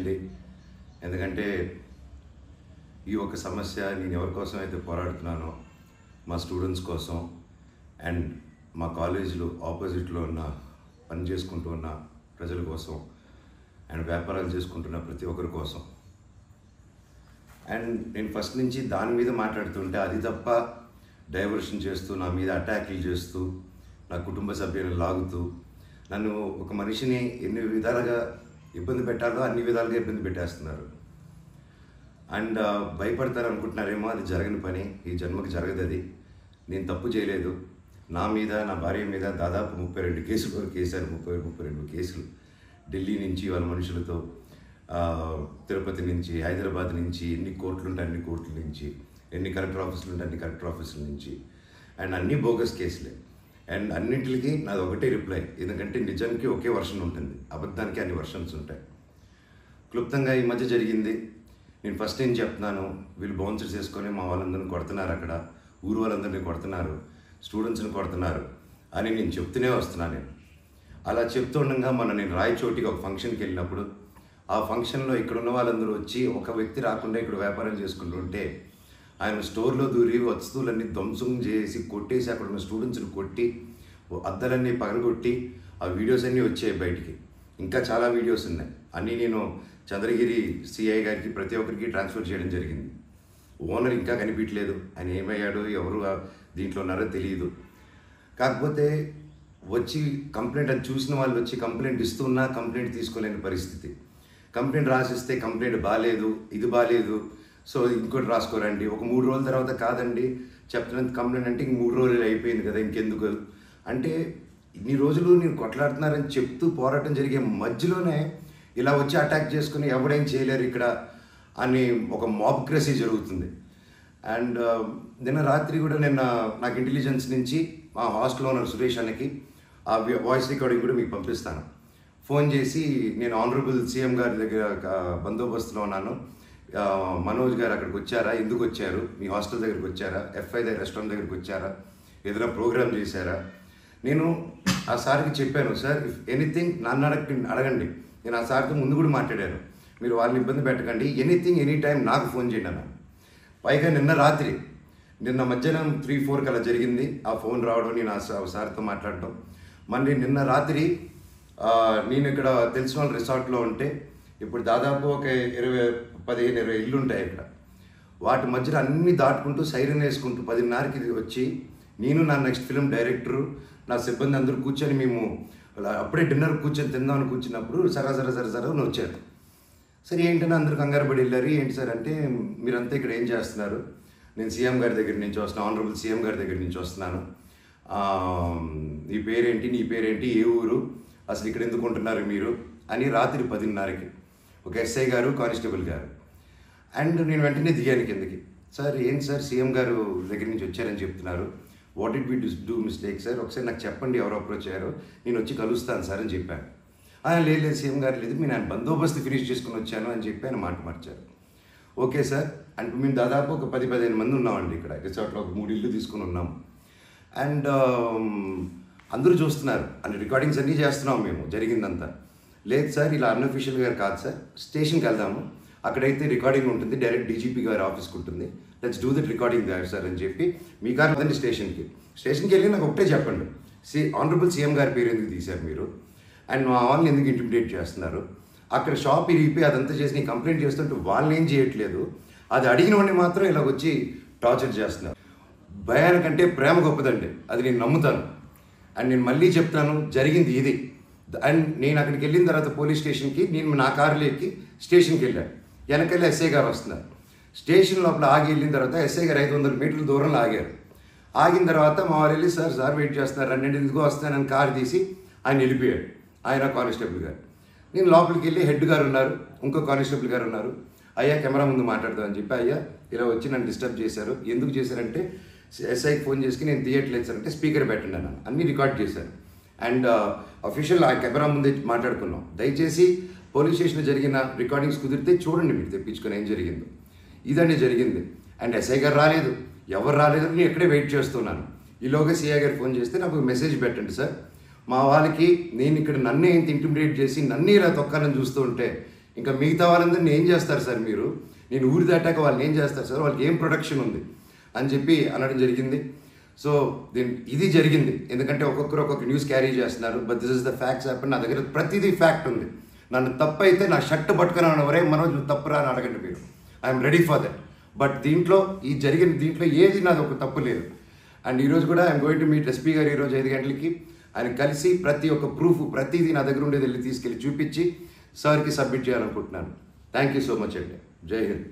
క్షమించండి. ఎందుకంటే ఈ ఒక సమస్య నేను ఎవరి కోసం అయితే పోరాడుతున్నానో మా స్టూడెంట్స్ కోసం అండ్ మా కాలేజీలో ఆపోజిట్లో ఉన్న పని చేసుకుంటూ ఉన్న ప్రజల కోసం అండ్ వ్యాపారాలు చేసుకుంటున్న ప్రతి ఒక్కరి కోసం. అండ్ నేను ఫస్ట్ నుంచి దాని మీద మాట్లాడుతుంటే అది తప్ప డైవర్షన్ చేస్తూ నా మీద అటాక్లు చేస్తూ నా కుటుంబ సభ్యులను లాగుతూ నన్ను ఒక మనిషిని ఎన్ని విధాలుగా ఇబ్బంది పెట్టాలో అన్ని విధాలుగా ఇబ్బంది పెట్టేస్తున్నారు. అండ్ భయపడతారు అనుకుంటున్నారేమో, అది జరగని పని, ఈ జన్మకి జరగదు. అది నేను తప్పు చేయలేదు. నా మీద నా భార్య మీద దాదాపు 32 కేసులు వరకు వేశారు. 32 కేసులు ఢిల్లీ నుంచి వాళ్ళ మనుషులతో, తిరుపతి నుంచి, హైదరాబాద్ నుంచి, ఎన్ని కోర్టులు ఉంటే అన్ని కోర్టుల నుంచి, ఎన్ని కలెక్టర్ ఆఫీసులు ఉంటే అన్ని కలెక్టర్ ఆఫీసుల నుంచి, అండ్ అన్ని బోగస్ కేసులే. అండ్ అన్నింటికి నాది ఒకటే రిప్లై, ఎందుకంటే నిజానికి ఒకే వర్షన్ ఉంటుంది, అబద్ధానికి అన్ని వర్షన్స్ ఉంటాయి. క్లుప్తంగా ఈ మధ్య జరిగింది. నేను ఫస్ట్ ఏం చెప్తున్నాను, వీళ్ళు బౌన్సర్స్ చేసుకొని మా వాళ్ళందరినీ కొడుతున్నారు, అక్కడ ఊరు వాళ్ళందరినీ కొడుతున్నారు, స్టూడెంట్స్ని కొడుతున్నారు అని నేను చెప్తూనే వస్తున్నాను. నేను అలా చెప్తూ ఉండగా నేను రాయచోటికి ఒక ఫంక్షన్కి వెళ్ళినప్పుడు ఆ ఫంక్షన్లో ఇక్కడ ఉన్న వాళ్ళందరూ వచ్చి ఒక వ్యక్తి రాకుండా ఇక్కడ వ్యాపారం చేసుకుంటుంటే ఆయన స్టోర్లో దూరి వస్తువులన్నీ ధ్వంసం చేసి కొట్టేసి అక్కడ ఉన్న స్టూడెంట్స్ని కొట్టి అద్దాలన్నీ పగలగొట్టి ఆ వీడియోస్ అన్నీ వచ్చాయి బయటికి. ఇంకా చాలా వీడియోస్ ఉన్నాయి. అన్నీ నేను చంద్రగిరి సిఐ గారికి ప్రతి ఒక్కరికి ట్రాన్స్ఫర్ చేయడం జరిగింది. ఓనర్ ఇంకా కనిపించలేదు, ఆయన ఏమయ్యాడో ఎవరు దీంట్లో ఉన్నారో తెలియదు. కాకపోతే వచ్చి కంప్లైంట్ అది చూసిన వాళ్ళు వచ్చి కంప్లైంట్ ఇస్తున్నా కంప్లైంట్ తీసుకోలేని పరిస్థితి. కంప్లైంట్ రాసిస్తే కంప్లైంట్ బాగాలేదు, ఇది బాగాలేదు, సో ఇంకోటి రాసుకోరండి. ఒక 3 రోజుల తర్వాత కాదండి చెప్తున్నంత కంప్లైంట్ అంటే ఇంక 3 రోజులు అయిపోయింది కదా, ఇంకెందుకు అంటే ఇన్ని రోజులు నేను కొట్లాడుతున్నారని చెప్తూ పోరాటం జరిగే మధ్యలోనే ఇలా వచ్చి అటాక్ చేసుకుని ఎవడేం చేయలేరు ఇక్కడ అని ఒక మాబ్క్రసీ జరుగుతుంది. అండ్ నిన్న రాత్రి కూడా నాకు ఇంటెలిజెన్స్ నుంచి మా హాస్టల్లో ఉన్న సురేష్ అన్నకి ఆ వాయిస్ రికార్డింగ్ కూడా మీకు పంపిస్తాను. ఫోన్ చేసి నేను ఆనరబుల్ సీఎం గారి దగ్గర బందోబస్తులో ఉన్నాను, మనోజ్ గారు అక్కడికి వచ్చారా, ఎందుకు వచ్చారు, మీ హాస్టల్ దగ్గరికి వచ్చారా, ఎఫ్ఐ రెస్టారెంట్ దగ్గరికి వచ్చారా, ఏదైనా ప్రోగ్రామ్ చేశారా. నేను ఆ సార్కి చెప్పాను, సార్ ఇఫ్ ఎనీథింగ్ నన్ను అడగండి. నేను ఆ సార్తో ముందు కూడా మాట్లాడాను, మీరు వాళ్ళని ఇబ్బంది పెట్టకండి, ఎనీథింగ్ ఎనీ టైం నాకు ఫోన్ చేయండి అన్నాను. పైగా నిన్న మధ్యాహ్నం 3-4 అలా జరిగింది ఆ ఫోన్ రావడం, నేను ఆ సార్తో మాట్లాడటం. మళ్ళీ నిన్న రాత్రి నేను ఇక్కడ తెలిసిన వాళ్ళ రిసార్ట్లో ఉంటే ఇప్పుడు దాదాపు ఒక 15-20 ఇళ్ళు ఉంటాయి ఇక్కడ. వాటి మధ్యలో అన్నీ దాటుకుంటూ సైరన్ వేసుకుంటూ 10:30కి వచ్చి నేను నా నెక్స్ట్ ఫిలిం డైరెక్టరు నా సిబ్బంది అందరూ కూర్చొని మేము అప్పుడే డిన్నర్ కూర్చొని తిందామని కూర్చున్నప్పుడు సరా వచ్చారు. సరే ఏంటని అందరూ కంగారు పడి వెళ్ళారు. ఏంటి సార్ అంటే, మీరంతా ఇక్కడ ఏం చేస్తున్నారు, నేను సీఎం గారి దగ్గర నుంచి వస్తున్నాను, ఆనరబుల్ సీఎం గారి దగ్గర నుంచి వస్తున్నాను, నీ పేరేంటి, ఏ ఊరు, అసలు ఇక్కడ ఎందుకు ఉంటున్నారు మీరు అని రాత్రి 10:30కి ఒక ఎస్ఐ గారు, కానిస్టేబుల్ గారు. అండ్ నేను వెంటనే దిగాను కిందకి. సార్ ఏంటి సార్ సీఎం గారు దగ్గర నుంచి వచ్చారని చెప్తున్నారు, what did we do mistake sir, ఒకసారి నాకు చెప్పండి ఎవరు అప్రోచ్ అయ్యారో, నేను వచ్చి కలుస్తాను సార్ అని చెప్పాను. లేదు సీఎం గారు లేదు, నేను ఆయన బందోబస్తు ఫినిష్ చేసుకుని వచ్చాను అని చెప్పి ఆయన మాట మార్చారు. ఓకే సార్ అంటే మేము దాదాపు ఒక 10-15 మంది ఉన్నామండి ఇక్కడ రిసార్ట్లో, ఒక 3 ఇళ్ళు తీసుకుని ఉన్నాం. అండ్ అందరూ చూస్తున్నారు, అన్ని రికార్డింగ్స్ అన్నీ చేస్తున్నాం మేము జరిగిందంతా. లేదు సార్ ఇలా అన్అఫీషియల్గా కాదు సార్, స్టేషన్కి వెళ్దాము, అక్కడైతే రికార్డింగ్ ఉంటుంది, డైరెక్ట్ డీజీపీ గారి ఆఫీస్కి ఉంటుంది, let's do that recording there sir అని చెప్పి మీ కారు వదండి స్టేషన్కి వెళ్ళి నాకు ఒకటే చెప్పండి, ఆనరబుల్ సీఎం గారి పేరు ఎందుకు తీశారు మీరు, అండ్ మా వాళ్ళని ఎందుకు ఇంటిమిడేట్ చేస్తున్నారు, అక్కడ షాప్ ఇరిగిపోయి అదంతా చేసి నేను కంప్లైంట్ చేస్తుంటే వాళ్ళని ఏం చేయట్లేదు, అది అడిగిన వాడిని మాత్రం ఇలా వచ్చి టార్చర్ చేస్తున్నారు. భయానికంటే ప్రేమ గొప్పదండి, అది నేను నమ్ముతాను. అండ్ నేను మళ్ళీ చెప్తాను, జరిగింది ఇది. అండ్ నేను అక్కడికి వెళ్ళిన తర్వాత పోలీస్ స్టేషన్కి నేను నా కారులో ఎక్కి స్టేషన్కి వెళ్ళాను. వెనకెళ్ళి ఎస్ఐ గారు వస్తున్నారు. స్టేషన్ లోపల ఆగి వెళ్ళిన తర్వాత ఎస్ఐ గారు 500 మీటర్ల దూరంలో ఆగారు. ఆగిన తర్వాత మా వాళ్ళు వెళ్ళి సార్ వెయిట్ చేస్తున్నారు, రండి ఎందుకు వస్తానని కారు తీసి ఆయన వెళ్ళిపోయాడు, ఆయన కానిస్టేబుల్ గారు. నేను లోపలికి వెళ్ళి హెడ్ గారు ఉన్నారు, ఇంకో కానిస్టేబుల్ గారు ఉన్నారు. అయ్యా కెమెరా ముందు మాట్లాడదామని చెప్పి, అయ్యా ఇలా వచ్చి నన్ను డిస్టర్బ్ చేశారు, ఎందుకు చేశారంటే ఎస్ఐకి ఫోన్ చేసి నేను తీయట్లేదు సార్ అంటే స్పీకర్ పెట్టండి అన్నాను, అన్నీ రికార్డ్ చేశారు. అండ్ అఫీషియల్ ఆ కెమెరా ముందే మాట్లాడుకున్నాం, దయచేసి పోలీస్ స్టేషన్లో జరిగిన రికార్డింగ్స్ కుదిరితే చూడండి, మీరు తెప్పించుకొని ఏం జరిగిందో. ఇదండి జరిగింది. అండ్ ఎస్ఐ గారు రాలేదు, ఎవరు రాలేదు, నేను ఎక్కడే వెయిట్ చేస్తున్నాను. ఈలోగా సిఐ గారు ఫోన్ చేస్తే నాకు మెసేజ్ పెట్టండి సార్, మా వాళ్ళకి నేను ఇక్కడ నన్నే ఇంత ఇంటిమిడేట్ చేసి నన్నే ఇలా తొక్కాలని చూస్తూ ఉంటే ఇంకా మిగతా వాళ్ళందరినీ ఏం చేస్తారు సార్ మీరు, నేను ఊరి దాటాక వాళ్ళని ఏం చేస్తారు సార్, వాళ్ళకి ఏం ప్రొడక్షన్ ఉంది అని చెప్పి అనడం జరిగింది. సో ఇది జరిగింది ఎందుకంటే ఒక్కొక్కరు ఒక్కొక్క న్యూస్ క్యారీ చేస్తున్నారు. But this is the facts happen. నా దగ్గర ప్రతిదీ ఫ్యాక్ట్ ఉంది. నన్ను తప్పు అయితే నా షర్ట్ పట్టుకుని వరే మనోజ్ నువ్వు తప్పురా అని అడగండి మీరు, I'm ready for that. But దీంట్లో దీంట్లో ఏది నాది ఒక తప్పు లేదు. అండ్ ఈరోజు కూడా I'm going to meet SP గారు ఈరోజు 5 గంటలకి. ఆయన కలిసి ప్రతి ఒక్క ప్రూఫ్ ప్రతిదీ నా దగ్గర ఉండేది వెళ్ళి తీసుకెళ్ళి చూపించి సార్కి సబ్మిట్ చేయాలనుకుంటున్నాను. థ్యాంక్ యూ సో మచ్ అండి. జై హింద్.